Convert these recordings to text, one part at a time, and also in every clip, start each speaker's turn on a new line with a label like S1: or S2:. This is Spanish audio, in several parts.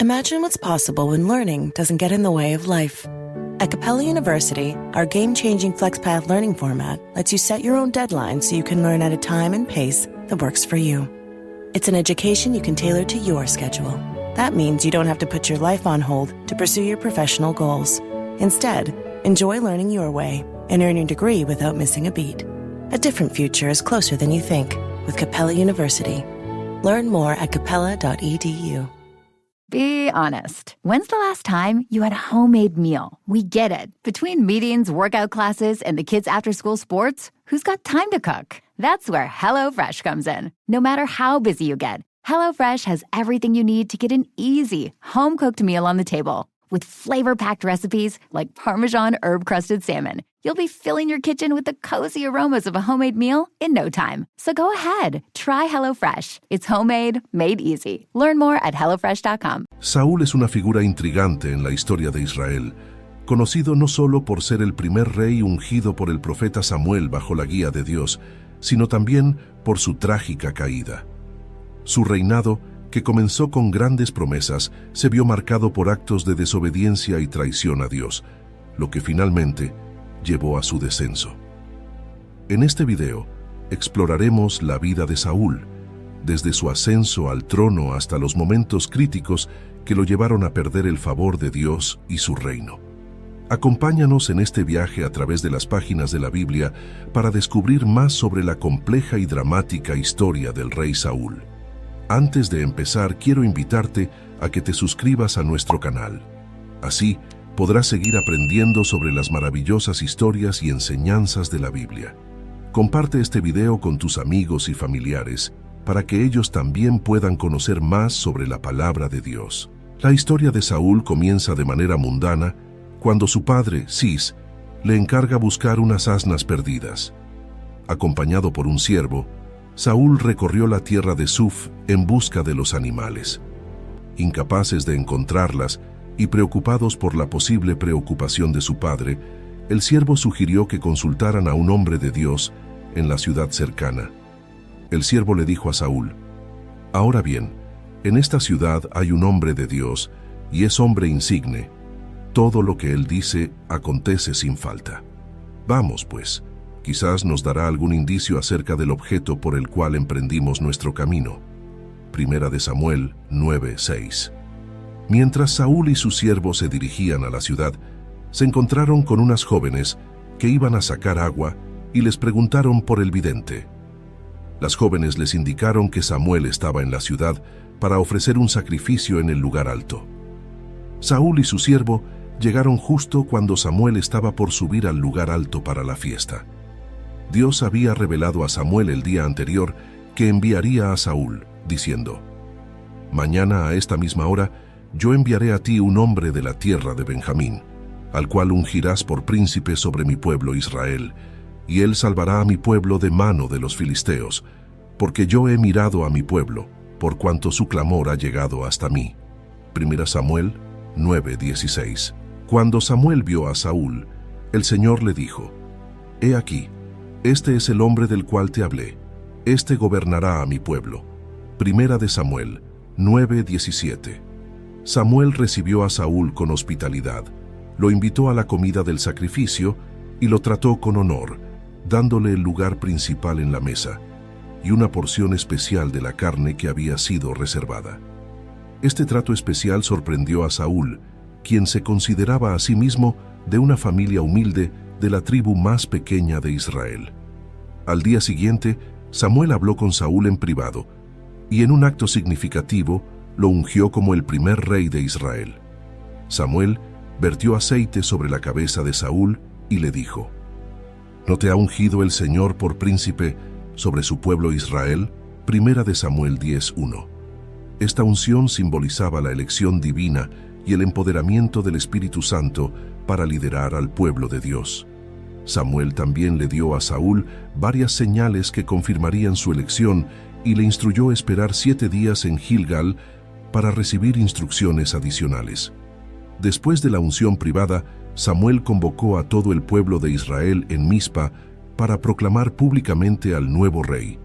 S1: Imagine what's possible when learning doesn't get in the way of life. At Capella University, our game-changing FlexPath learning format lets you set your own deadlines so you can learn at a time and pace that works for you. It's an education you can tailor to your schedule. That means you don't have to put your life on hold to pursue your professional goals. Instead, enjoy learning your way and earn your degree without missing a beat. A different future is closer than you think with Capella University. Learn more at capella.edu.
S2: Be honest. When's the last time you had a homemade meal? We get it. Between meetings, workout classes, and the kids' after-school sports, who's got time to cook? That's where HelloFresh comes in. No matter how busy you get, HelloFresh has everything you need to get an easy, home-cooked meal on the table. With flavor-packed recipes like Parmesan herb-crusted salmon, you'll be filling your kitchen with the cozy aromas of a homemade meal in no time. So go ahead, try HelloFresh. It's homemade, made easy. Learn more at HelloFresh.com.
S3: Saúl es una figura intrigante en la historia de Israel, conocido no solo por ser el primer rey ungido por el profeta Samuel bajo la guía de Dios, sino también por su trágica caída. Su reinado, que comenzó con grandes promesas, se vio marcado por actos de desobediencia y traición a Dios, lo que finalmente llevó a su descenso. En este video exploraremos la vida de Saúl, desde su ascenso al trono hasta los momentos críticos que lo llevaron a perder el favor de Dios y su reino. Acompáñanos en este viaje a través de las páginas de la Biblia para descubrir más sobre la compleja y dramática historia del rey Saúl. Antes de empezar, quiero invitarte a que te suscribas a nuestro canal. Así, podrás seguir aprendiendo sobre las maravillosas historias y enseñanzas de la Biblia. Comparte este video con tus amigos y familiares para que ellos también puedan conocer más sobre la palabra de Dios. La historia de Saúl comienza de manera mundana cuando su padre, Cis, le encarga buscar unas asnas perdidas. Acompañado por un siervo, Saúl recorrió la tierra de Suf en busca de los animales. Incapaces de encontrarlas y preocupados por la posible preocupación de su padre, el siervo sugirió que consultaran a un hombre de Dios en la ciudad cercana. El siervo le dijo a Saúl: «Ahora bien, en esta ciudad hay un hombre de Dios y es hombre insigne. Todo lo que él dice acontece sin falta. Vamos, pues, quizás nos dará algún indicio acerca del objeto por el cual emprendimos nuestro camino». Primera de Samuel 9:6. Mientras Saúl y su siervo se dirigían a la ciudad, se encontraron con unas jóvenes que iban a sacar agua y les preguntaron por el vidente. Las jóvenes les indicaron que Samuel estaba en la ciudad para ofrecer un sacrificio en el lugar alto. Saúl y su siervo llegaron justo cuando Samuel estaba por subir al lugar alto para la fiesta. Dios había revelado a Samuel el día anterior que enviaría a Saúl, diciendo: «Mañana a esta misma hora yo enviaré a ti un hombre de la tierra de Benjamín, al cual ungirás por príncipe sobre mi pueblo Israel, y él salvará a mi pueblo de mano de los filisteos, porque yo he mirado a mi pueblo, por cuanto su clamor ha llegado hasta mí». Primera Samuel 9:16. Cuando Samuel vio a Saúl, el Señor le dijo: «He aquí, este es el hombre del cual te hablé, este gobernará a mi pueblo». Primera de Samuel 9:17. Samuel recibió a Saúl con hospitalidad, lo invitó a la comida del sacrificio y lo trató con honor, dándole el lugar principal en la mesa y una porción especial de la carne que había sido reservada. Este trato especial sorprendió a Saúl, quien se consideraba a sí mismo de una familia humilde de la tribu más pequeña de Israel. Al día siguiente, Samuel habló con Saúl en privado y en un acto significativo lo ungió como el primer rey de Israel. Samuel vertió aceite sobre la cabeza de Saúl y le dijo: ¿No te ha ungido el Señor por príncipe sobre su pueblo Israel? Primera de Samuel 10:1. Esta unción simbolizaba la elección divina y el empoderamiento del Espíritu Santo para liderar al pueblo de Dios. Samuel también le dio a Saúl varias señales que confirmarían su elección y le instruyó esperar 7 días en Gilgal para recibir instrucciones adicionales. Después de la unción privada, Samuel convocó a todo el pueblo de Israel en Mizpa para proclamar públicamente al nuevo rey.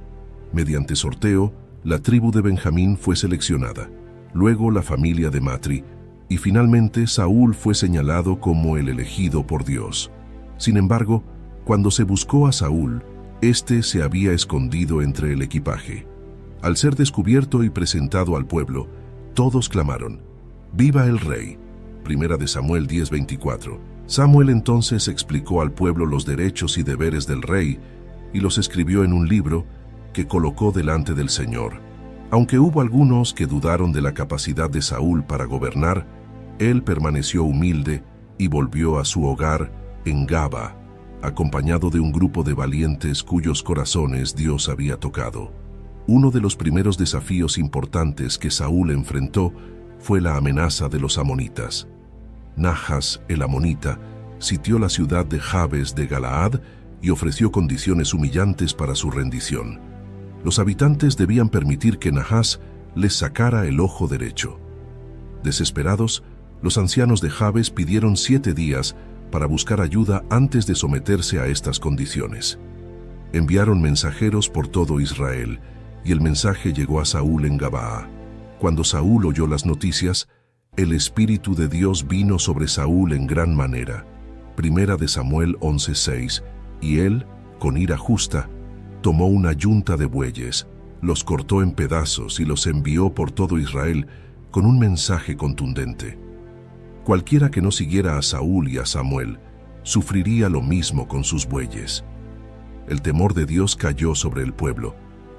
S3: Mediante sorteo, la tribu de Benjamín fue seleccionada. luego la familia de Matri, y finalmente Saúl fue señalado como el elegido por Dios. Sin embargo, cuando se buscó a Saúl, éste se había escondido entre el equipaje. Al ser descubierto y presentado al pueblo, todos clamaron: ¡Viva el rey! Primera de Samuel 10:24. Samuel entonces explicó al pueblo los derechos y deberes del rey y los escribió en un libro que colocó delante del Señor. Aunque hubo algunos que dudaron de la capacidad de Saúl para gobernar, él permaneció humilde y volvió a su hogar en Gaba, acompañado de un grupo de valientes cuyos corazones Dios había tocado. Uno de los primeros desafíos importantes que Saúl enfrentó fue la amenaza de los amonitas. Najas, el amonita, sitió la ciudad de Jabes de Galaad y ofreció condiciones humillantes para su rendición. Los habitantes debían permitir que Najas les sacara el ojo derecho. Desesperados, los ancianos de Jabes pidieron 7 días para buscar ayuda antes de someterse a estas condiciones. Enviaron mensajeros por todo Israel, y el mensaje llegó a Saúl en Gabaa. Cuando Saúl oyó las noticias, el Espíritu de Dios vino sobre Saúl en gran manera. Primera de Samuel 11:6, y él, con ira justa, tomó una yunta de bueyes, los cortó en pedazos y los envió por todo Israel con un mensaje contundente. Cualquiera que no siguiera a Saúl y a Samuel, sufriría lo mismo con sus bueyes. El temor de Dios cayó sobre el pueblo,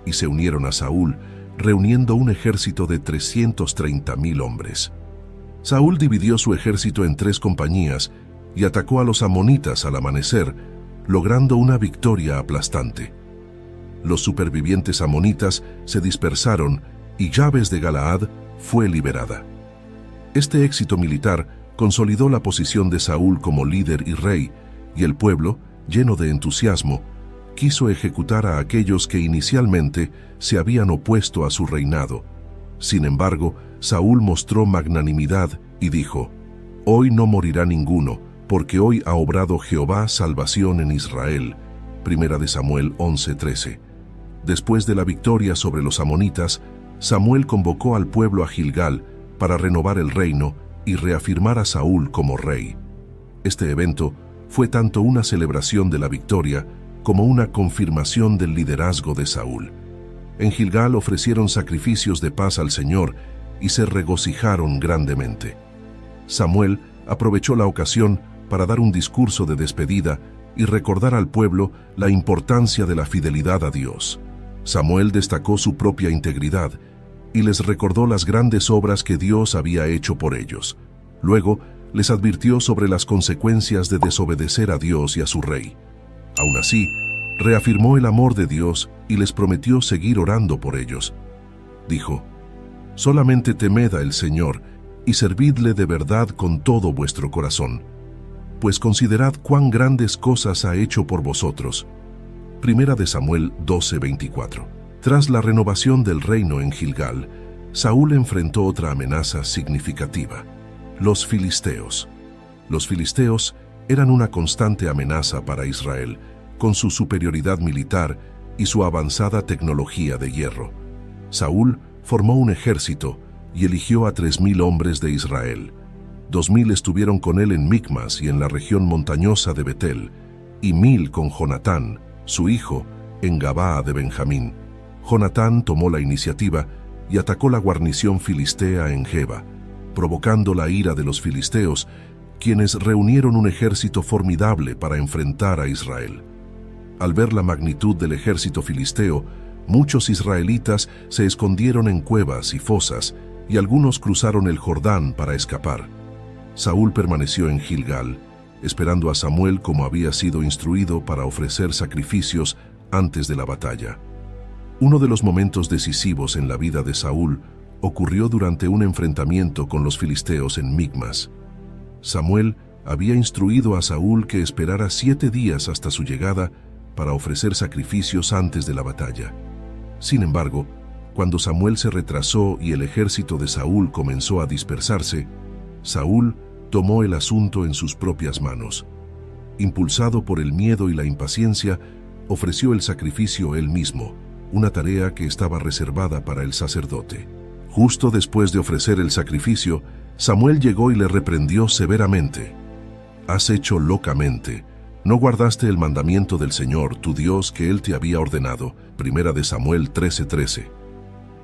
S3: y se unieron a Saúl, reuniendo un ejército de 330,000 hombres. Saúl dividió su ejército en 3 compañías y atacó a los amonitas al amanecer, logrando una victoria aplastante. Los supervivientes amonitas se dispersaron y Jabes de Galaad fue liberada. Este éxito militar consolidó la posición de Saúl como líder y rey, y el pueblo, lleno de entusiasmo, quiso ejecutar a aquellos que inicialmente se habían opuesto a su reinado. Sin embargo, Saúl mostró magnanimidad y dijo: «Hoy no morirá ninguno, porque hoy ha obrado Jehová salvación en Israel». Primera de Samuel 11:13. Después de la victoria sobre los amonitas, Samuel convocó al pueblo a Gilgal para renovar el reino y reafirmar a Saúl como rey. Este evento fue tanto una celebración de la victoria como una confirmación del liderazgo de Saúl. En Gilgal ofrecieron sacrificios de paz al Señor y se regocijaron grandemente. Samuel aprovechó la ocasión para dar un discurso de despedida y recordar al pueblo la importancia de la fidelidad a Dios. Samuel destacó su propia integridad y les recordó las grandes obras que Dios había hecho por ellos. Luego, les advirtió sobre las consecuencias de desobedecer a Dios y a su rey. Aún así, reafirmó el amor de Dios y les prometió seguir orando por ellos. Dijo: «Solamente temed al Señor y servidle de verdad con todo vuestro corazón, pues considerad cuán grandes cosas ha hecho por vosotros». Primera de Samuel 12:24. Tras la renovación del reino en Gilgal, Saúl enfrentó otra amenaza significativa: los filisteos. Los filisteos eran una constante amenaza para Israel, con su superioridad militar y su avanzada tecnología de hierro. Saúl formó un ejército y eligió a 3,000 hombres de Israel. 2,000 estuvieron con él en Micmas y en la región montañosa de Betel, y 1,000 con Jonatán, su hijo, en Gabaa de Benjamín. Jonatán tomó la iniciativa y atacó la guarnición filistea en Geba, provocando la ira de los filisteos, quienes reunieron un ejército formidable para enfrentar a Israel. Al ver la magnitud del ejército filisteo, muchos israelitas se escondieron en cuevas y fosas, y algunos cruzaron el Jordán para escapar. Saúl permaneció en Gilgal, esperando a Samuel como había sido instruido para ofrecer sacrificios antes de la batalla. Uno de los momentos decisivos en la vida de Saúl ocurrió durante un enfrentamiento con los filisteos en Micmas. Samuel había instruido a Saúl que esperara 7 días hasta su llegada para ofrecer sacrificios antes de la batalla. Sin embargo, cuando Samuel se retrasó y el ejército de Saúl comenzó a dispersarse, Saúl tomó el asunto en sus propias manos. Impulsado por el miedo y la impaciencia, ofreció el sacrificio él mismo, una tarea que estaba reservada para el sacerdote. Justo después de ofrecer el sacrificio, Samuel llegó y le reprendió severamente. «Has hecho locamente. No guardaste el mandamiento del Señor, tu Dios, que Él te había ordenado». Primera de Samuel 13:13.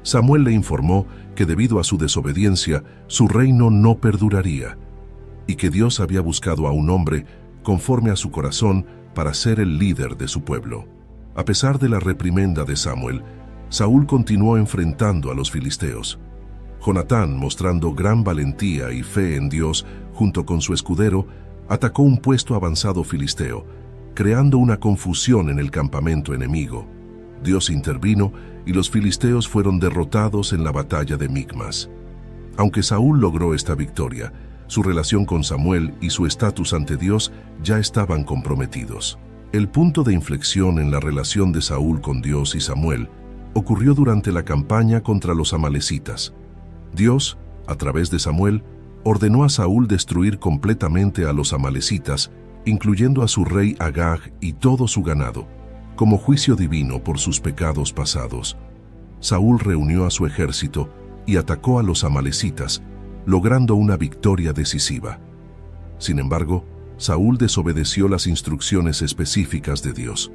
S3: Samuel le informó que debido a su desobediencia, su reino no perduraría, y que Dios había buscado a un hombre conforme a su corazón para ser el líder de su pueblo. A pesar de la reprimenda de Samuel, Saúl continuó enfrentando a los filisteos. Jonatán, mostrando gran valentía y fe en Dios junto con su escudero, atacó un puesto avanzado filisteo, creando una confusión en el campamento enemigo. Dios intervino y los filisteos fueron derrotados en la batalla de Micmas. Aunque Saúl logró esta victoria, su relación con Samuel y su estatus ante Dios ya estaban comprometidos. El punto de inflexión en la relación de Saúl con Dios y Samuel ocurrió durante la campaña contra los amalecitas. Dios, a través de Samuel, ordenó a Saúl destruir completamente a los amalecitas, incluyendo a su rey Agag y todo su ganado, como juicio divino por sus pecados pasados. Saúl reunió a su ejército y atacó a los amalecitas, logrando una victoria decisiva. Sin embargo, Saúl desobedeció las instrucciones específicas de Dios.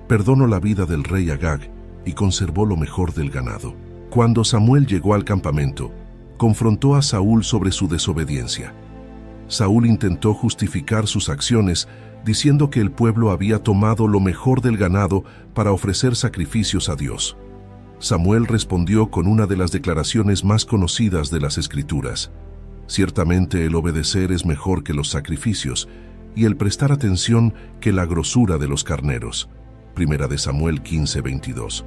S3: Perdonó la vida del rey Agag y conservó lo mejor del ganado. Cuando Samuel llegó al campamento, confrontó a Saúl sobre su desobediencia. Saúl intentó justificar sus acciones diciendo que el pueblo había tomado lo mejor del ganado para ofrecer sacrificios a Dios. Samuel respondió con una de las declaraciones más conocidas de las Escrituras. Ciertamente el obedecer es mejor que los sacrificios, y el prestar atención que la grosura de los carneros. Primera de Samuel 15:22.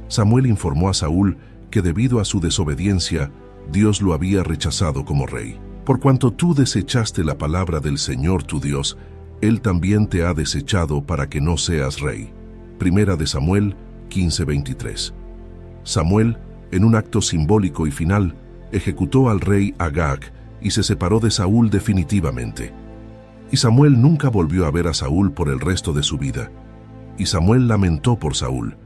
S3: Samuel informó a Saúl que debido a su desobediencia, Dios lo había rechazado como rey. Por cuanto tú desechaste la palabra del Señor tu Dios, Él también te ha desechado para que no seas rey. Primera de Samuel 15:23. Samuel, en un acto simbólico y final, ejecutó al rey Agag y se separó de Saúl definitivamente. Y Samuel nunca volvió a ver a Saúl por el resto de su vida. Y Samuel lamentó por Saúl,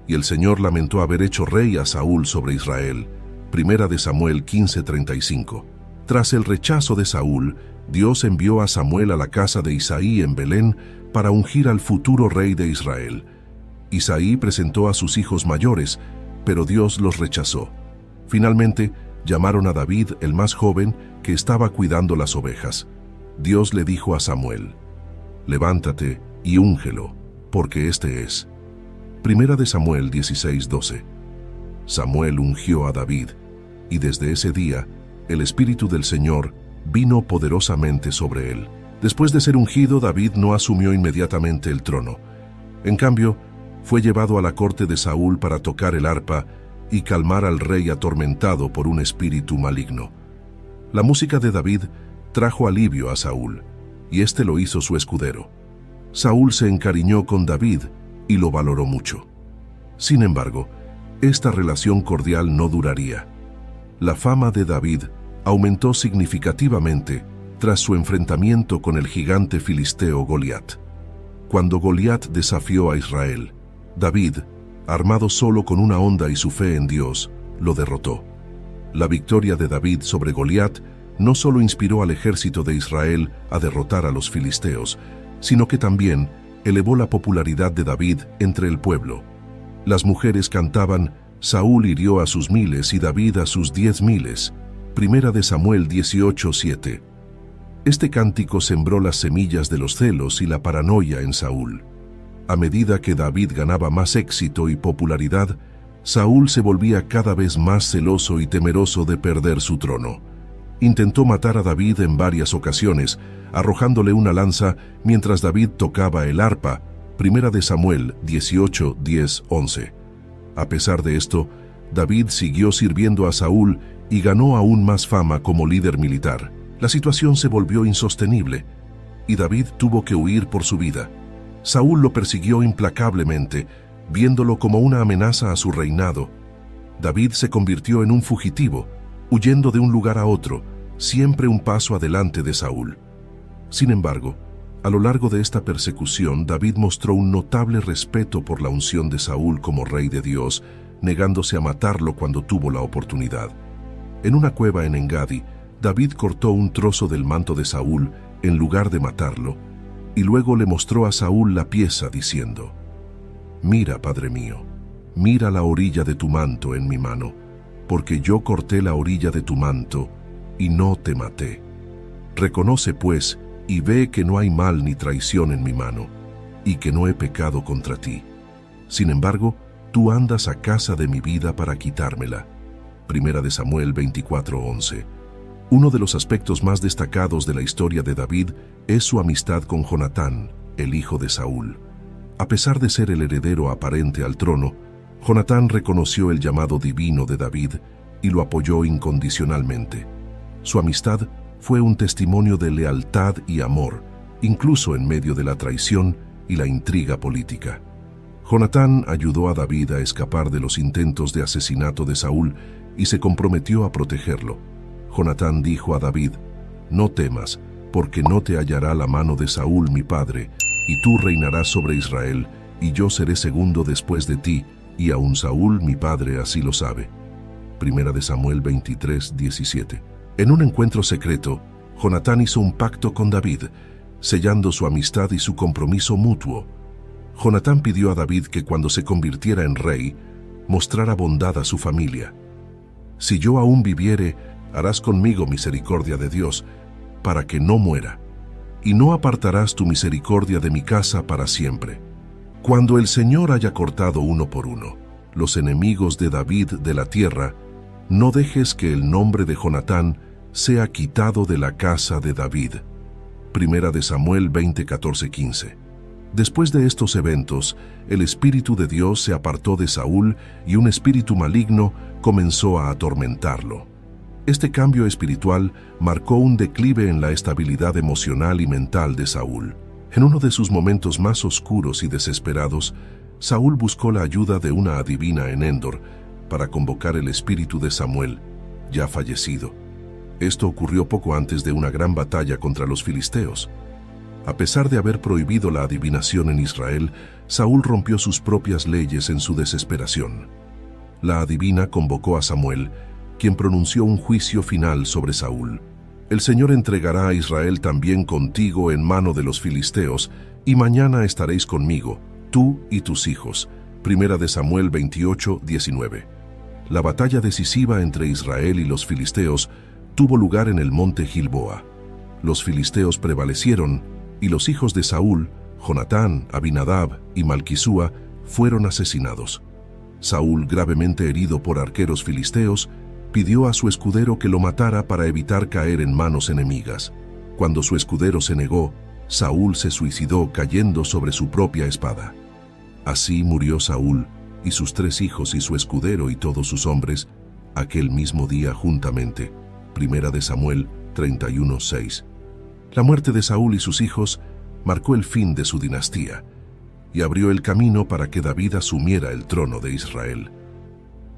S3: y el Señor lamentó haber hecho rey a Saúl sobre Israel. Primera de Samuel 15:35. Tras el rechazo de Saúl, Dios envió a Samuel a la casa de Isaí en Belén para ungir al futuro rey de Israel. Isaí presentó a sus hijos mayores, pero Dios los rechazó. Finalmente, llamaron a David, el más joven, que estaba cuidando las ovejas. Dios le dijo a Samuel: «Levántate y úngelo, porque este es». Primera de Samuel 16:12. Samuel ungió a David, y desde ese día, el Espíritu del Señor vino poderosamente sobre él. Después de ser ungido, David no asumió inmediatamente el trono. En cambio, fue llevado a la corte de Saúl para tocar el arpa y calmar al rey atormentado por un espíritu maligno. La música de David trajo alivio a Saúl, y éste lo hizo su escudero. Saúl se encariñó con David y lo valoró mucho. Sin embargo, esta relación cordial no duraría. La fama de David aumentó significativamente tras su enfrentamiento con el gigante filisteo Goliat. Cuando Goliat desafió a Israel, David, armado solo con una honda y su fe en Dios, lo derrotó. La victoria de David sobre Goliat no solo inspiró al ejército de Israel a derrotar a los filisteos, sino que también elevó la popularidad de David entre el pueblo. Las mujeres cantaban: «Saúl hirió a sus miles y David a sus 10,000». Primera de Samuel 18:7. Este cántico sembró las semillas de los celos y la paranoia en Saúl. A medida que David ganaba más éxito y popularidad, Saúl se volvía cada vez más celoso y temeroso de perder su trono. Intentó matar a David en varias ocasiones, arrojándole una lanza mientras David tocaba el arpa. Primera de Samuel 18:10-11. A pesar de esto, David siguió sirviendo a Saúl y ganó aún más fama como líder militar. La situación se volvió insostenible y David tuvo que huir por su vida. Saúl lo persiguió implacablemente, viéndolo como una amenaza a su reinado. David se convirtió en un fugitivo, huyendo de un lugar a otro, siempre un paso adelante de Saúl. Sin embargo, a lo largo de esta persecución, David mostró un notable respeto por la unción de Saúl como rey de Dios, negándose a matarlo cuando tuvo la oportunidad. En una cueva en Engadi, David cortó un trozo del manto de Saúl en lugar de matarlo, y luego le mostró a Saúl la pieza diciendo: «Mira, padre mío, mira la orilla de tu manto en mi mano, porque yo corté la orilla de tu manto y no te maté. Reconoce pues y ve que no hay mal ni traición en mi mano, y que no he pecado contra ti. Sin embargo, tú andas a casa de mi vida para quitármela». Primera de Samuel 24:11. Uno de los aspectos más destacados de la historia de David es su amistad con Jonatán, el hijo de Saúl. A pesar de ser el heredero aparente al trono, Jonatán reconoció el llamado divino de David y lo apoyó incondicionalmente. Su amistad fue un testimonio de lealtad y amor, incluso en medio de la traición y la intriga política. Jonatán ayudó a David a escapar de los intentos de asesinato de Saúl y se comprometió a protegerlo. Jonatán dijo a David: «No temas, porque no te hallará la mano de Saúl mi padre, y tú reinarás sobre Israel, y yo seré segundo después de ti, y aun Saúl mi padre así lo sabe». Primera de Samuel 23:17. En un encuentro secreto, Jonatán hizo un pacto con David, sellando su amistad y su compromiso mutuo. Jonatán pidió a David que cuando se convirtiera en rey, mostrara bondad a su familia. «Si yo aún viviere, harás conmigo misericordia de Dios, para que no muera, y no apartarás tu misericordia de mi casa para siempre. Cuando el Señor haya cortado uno por uno los enemigos de David de la tierra, no dejes que el nombre de Jonatán sea quitado de la casa de David». Primera de Samuel 20:14-15. Después de estos eventos, el Espíritu de Dios se apartó de Saúl y un espíritu maligno comenzó a atormentarlo. Este cambio espiritual marcó un declive en la estabilidad emocional y mental de Saúl. En uno de sus momentos más oscuros y desesperados, Saúl buscó la ayuda de una adivina en Endor para convocar el espíritu de Samuel, ya fallecido. Esto ocurrió poco antes de una gran batalla contra los filisteos. A pesar de haber prohibido la adivinación en Israel, Saúl rompió sus propias leyes en su desesperación. La adivina convocó a Samuel, quien pronunció un juicio final sobre Saúl. «El Señor entregará a Israel también contigo en mano de los filisteos, y mañana estaréis conmigo, tú y tus hijos». Primera de Samuel 28:19. La batalla decisiva entre Israel y los filisteos tuvo lugar en el monte Gilboa. Los filisteos prevalecieron, y los hijos de Saúl, Jonatán, Abinadab y Malquisúa, fueron asesinados. Saúl, gravemente herido por arqueros filisteos, pidió a su escudero que lo matara para evitar caer en manos enemigas. Cuando su escudero se negó, Saúl se suicidó cayendo sobre su propia espada. Así murió Saúl y sus 3 hijos y su escudero y todos sus hombres, aquel mismo día juntamente. Primera de Samuel 31:6. La muerte de Saúl y sus hijos marcó el fin de su dinastía y abrió el camino para que David asumiera el trono de Israel.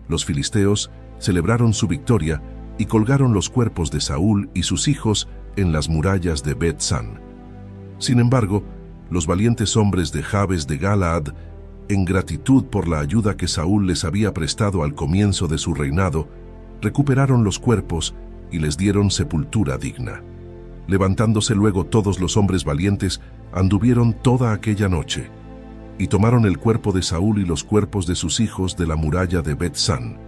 S3: Los filisteos celebraron su victoria y colgaron los cuerpos de Saúl y sus hijos en las murallas de Bet-San. Sin embargo, los valientes hombres de Jabes de Galaad, en gratitud por la ayuda que Saúl les había prestado al comienzo de su reinado, recuperaron los cuerpos y les dieron sepultura digna. Levantándose luego todos los hombres valientes, anduvieron toda aquella noche, y tomaron el cuerpo de Saúl y los cuerpos de sus hijos de la muralla de Bet-San,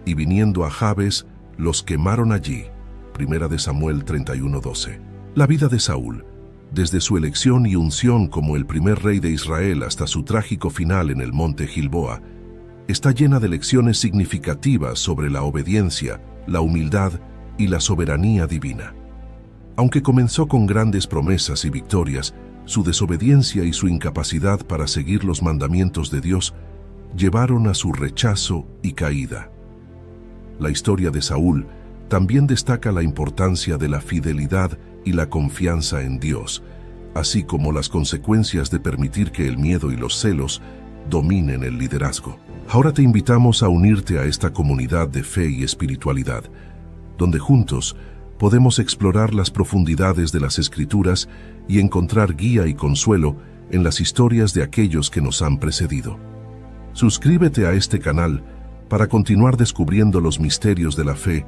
S3: y viniendo a Jabes, los quemaron allí. Primera de Samuel 31:12. La vida de Saúl, desde su elección y unción como el primer rey de Israel hasta su trágico final en el monte Gilboa, está llena de lecciones significativas sobre la obediencia, la humildad y la soberanía divina. Aunque comenzó con grandes promesas y victorias, su desobediencia y su incapacidad para seguir los mandamientos de Dios llevaron a su rechazo y caída. La historia de Saúl también destaca la importancia de la fidelidad y la confianza en Dios, así como las consecuencias de permitir que el miedo y los celos dominen el liderazgo. Ahora te invitamos a unirte a esta comunidad de fe y espiritualidad, donde juntos podemos explorar las profundidades de las Escrituras y encontrar guía y consuelo en las historias de aquellos que nos han precedido. Suscríbete a este canal para continuar descubriendo los misterios de la fe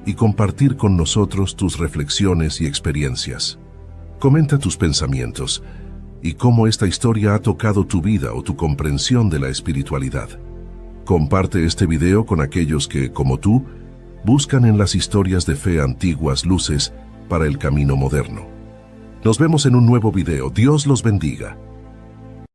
S3: y compartir con nosotros tus reflexiones y experiencias. Comenta tus pensamientos y cómo esta historia ha tocado tu vida o tu comprensión de la espiritualidad. Comparte este video con aquellos que, como tú, buscan en las historias de fe antiguas luces para el camino moderno. Nos vemos en un nuevo video. Dios los bendiga.